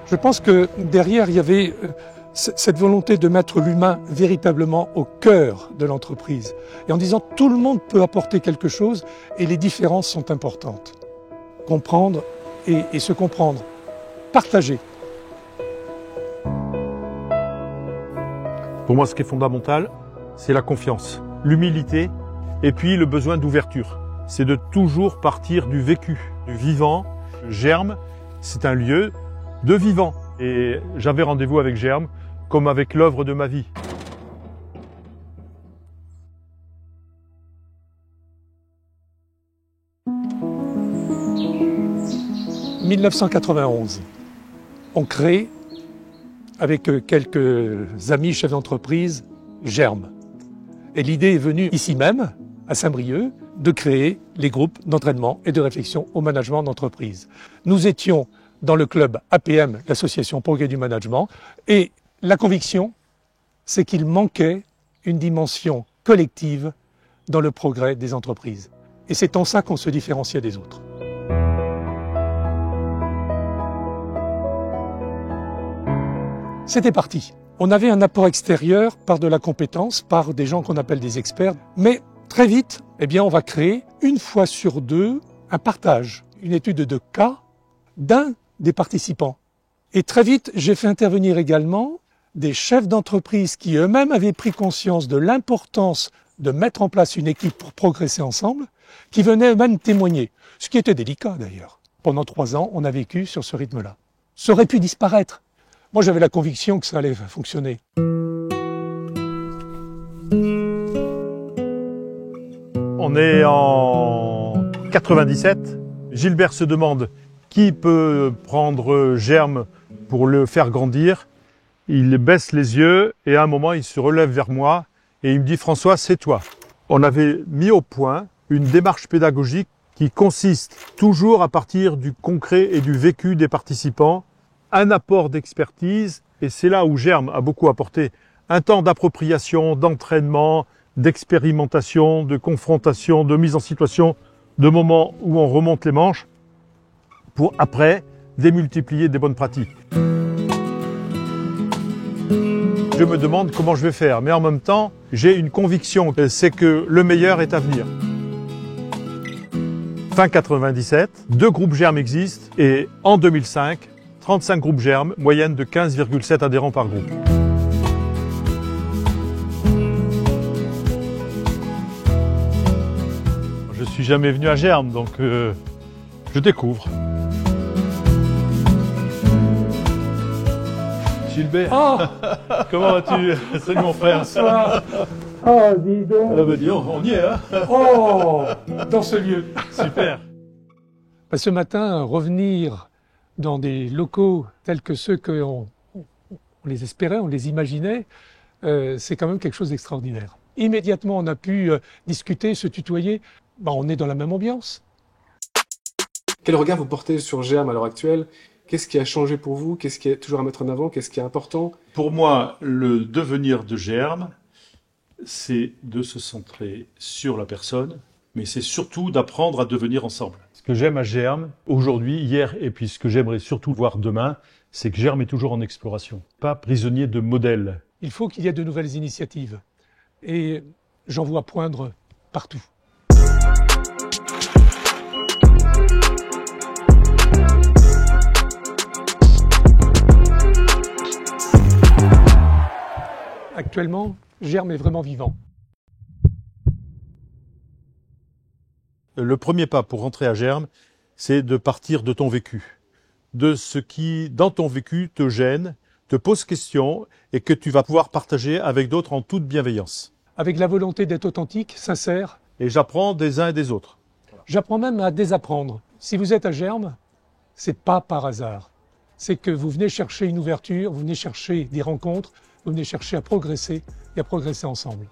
Je pense que derrière, il y avait cette volonté de mettre l'humain véritablement au cœur de l'entreprise. Et en disant tout le monde peut apporter quelque chose et les différences sont importantes. Comprendre et se comprendre. Partager. Pour moi, ce qui est fondamental, c'est la confiance, l'humilité et puis le besoin d'ouverture. C'est de toujours partir du vécu, du vivant. Germe, c'est un lieu de vivant. Et j'avais rendez-vous avec Germe comme avec l'œuvre de ma vie. En 1991, on crée, avec quelques amis chefs d'entreprise, Germe. Et l'idée est venue ici même, à Saint-Brieuc, de créer les groupes d'entraînement et de réflexion au management d'entreprise. Nous étions dans le club APM, l'Association Progrès du Management, et la conviction, c'est qu'il manquait une dimension collective dans le progrès des entreprises. Et c'est en ça qu'on se différenciait des autres. C'était parti. On avait un apport extérieur par de la compétence, par des gens qu'on appelle des experts, mais très vite, eh bien, on va créer, une fois sur deux, un partage, une étude de cas d'un des participants. Et très vite, j'ai fait intervenir également des chefs d'entreprise qui eux-mêmes avaient pris conscience de l'importance de mettre en place une équipe pour progresser ensemble, qui venaient eux-mêmes témoigner. Ce qui était délicat d'ailleurs. Pendant 3 ans, on a vécu sur ce rythme-là. Ça aurait pu disparaître. Moi, j'avais la conviction que ça allait fonctionner. On est en 97. Gilbert se demande qui peut prendre Germe pour le faire grandir. Il baisse les yeux et à un moment, il se relève vers moi et il me dit « François, c'est toi ». On avait mis au point une démarche pédagogique qui consiste toujours à partir du concret et du vécu des participants, un apport d'expertise, et c'est là où Germe a beaucoup apporté, un temps d'appropriation, d'entraînement, d'expérimentation, de confrontation, de mise en situation, de moments où on remonte les manches, pour après démultiplier des bonnes pratiques. Je me demande comment je vais faire, mais en même temps, j'ai une conviction, c'est que le meilleur est à venir. Fin 97, 2 groupes Germe existent et en 2005, 35 groupes Germe, moyenne de 15,7 adhérents par groupe. Je suis jamais venu à Germe, donc je découvre. Gilbert, Oh, comment vas-tu? Salut mon frère. bonsoir. Oh, dis donc. Ah bah dis donc, on y est, hein? Oh, dans ce lieu. Super. Ce matin, revenir dans des locaux tels que ceux qu'on les espérait, on les imaginait, c'est quand même quelque chose d'extraordinaire. Immédiatement, on a pu discuter, se tutoyer. On est dans la même ambiance. Quel regard vous portez sur Germe à l'heure actuelle? Qu'est-ce qui a changé pour vous? Qu'est-ce qui est toujours à mettre en avant? Qu'est-ce qui est important? Pour moi, le devenir de Germe, c'est de se centrer sur la personne, mais c'est surtout d'apprendre à devenir ensemble. Ce que j'aime à Germe, aujourd'hui, hier, et puis ce que j'aimerais surtout voir demain, c'est que Germe est toujours en exploration, pas prisonnier de modèles. Il faut qu'il y ait de nouvelles initiatives. Et j'en vois poindre partout. Actuellement, Germe est vraiment vivant. Le premier pas pour rentrer à Germe, c'est de partir de ton vécu, de ce qui, dans ton vécu, te gêne, te pose question et que tu vas pouvoir partager avec d'autres en toute bienveillance. Avec la volonté d'être authentique, sincère. Et j'apprends des uns et des autres. J'apprends même à désapprendre. Si vous êtes à Germe, c'est pas par hasard. C'est que vous venez chercher une ouverture, vous venez chercher des rencontres, vous venez chercher à progresser et à progresser ensemble.